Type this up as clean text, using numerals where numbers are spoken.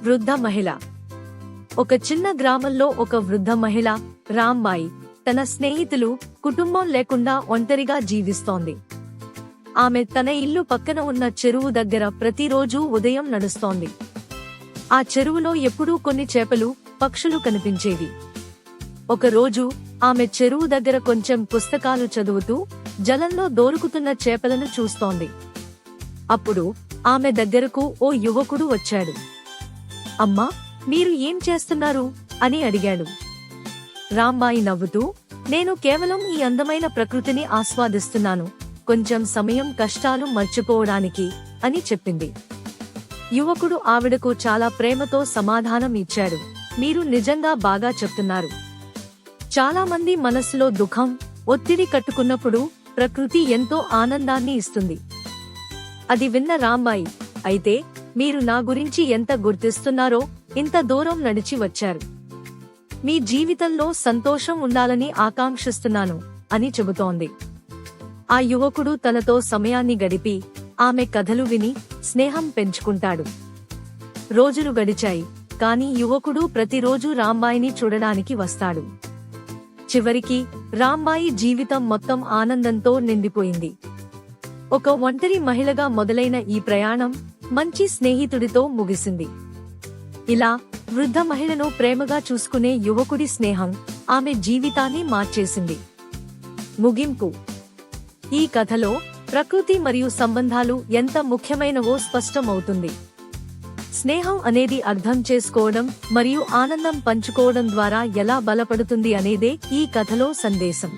వృద్ధ మహిళ. ఒక చిన్న గ్రామంలో ఒక వృద్ధ మహిళ రాంబాయి తన స్నేహితులు, కుటుంబం లేకుండా ఒంటరిగా జీవిస్తోంది. ఆమె తన ఇల్లు పక్కన ఉన్న చెరువు దగ్గర ప్రతిరోజూ ఉదయం నడుస్తోంది. ఆ చెరువులో ఎప్పుడూ కొన్ని చేపలు, పక్షులు కనిపించేవి. ఒకరోజు ఆమె చెరువు దగ్గర కొంచెం పుస్తకాలు చదువుతూ జలంలో దొరుకుతున్న చేపలను చూస్తోంది. అప్పుడు ఆమె దగ్గరకు ఓ యువకుడు వచ్చాడు. అమ్మా, మీరు ఏం చేస్తున్నారు అని అడిగాడు. రాంబాయి నవ్వుతూ, నేను కేవలం ఈ అందమైన ప్రకృతిని ఆస్వాదిస్తున్నాను, కొంచెం సమయం కష్టాలు మర్చిపోవడానికి అని చెప్పింది. యువకుడు ఆవిడకు చాలా ప్రేమతో సమాధానం ఇచ్చాడు. మీరు నిజంగా బాగా చెప్తున్నారు. చాలా మంది మనసులో దుఃఖం, ఒత్తిడి కట్టుకున్నప్పుడు ప్రకృతి ఎంతో ఆనందాన్ని ఇస్తుంది. అది విన్న రాంబాయి, అయితే మీరు నా గురించి ఎంత గుర్తిస్తున్నారో ఇంత దూరం నడిచి వచ్చారు. మీ జీవితంలో సంతోషం ఉండాలని ఆకాంక్షిస్తున్నాను అని చెబుతోంది. ఆ యువకుడు తనతో సమయాన్ని గడిపి ఆమె కథలు విని స్నేహం పెంచుకుంటాడు. రోజులు గడిచాయి, కాని యువకుడు ప్రతిరోజు రాంబాయిని చూడడానికి వస్తాడు. చివరికి రాంబాయి జీవితం మొత్తం ఆనందంతో నిండిపోయింది. ఒక ఒంటరి మహిళగా మొదలైన ఈ ప్రయాణం మంచి స్నేహితుడితో ముగిసింది. ఇలా వృద్ధ మహిళను ప్రేమగా చూసుకునే యువకుడి స్నేహం ఆమె జీవితాన్ని మార్చేసింది. ముగింపు. ఈ కథలో ప్రకృతి మరియు సంబంధాలు ఎంత ముఖ్యమైనవో స్పష్టమవుతుంది. స్నేహం అనేది అర్థం చేసుకోవడం మరియు ఆనందం పంచుకోవడం ద్వారా ఎలా బలపడుతుంది అనేదే ఈ కథలో సందేశం.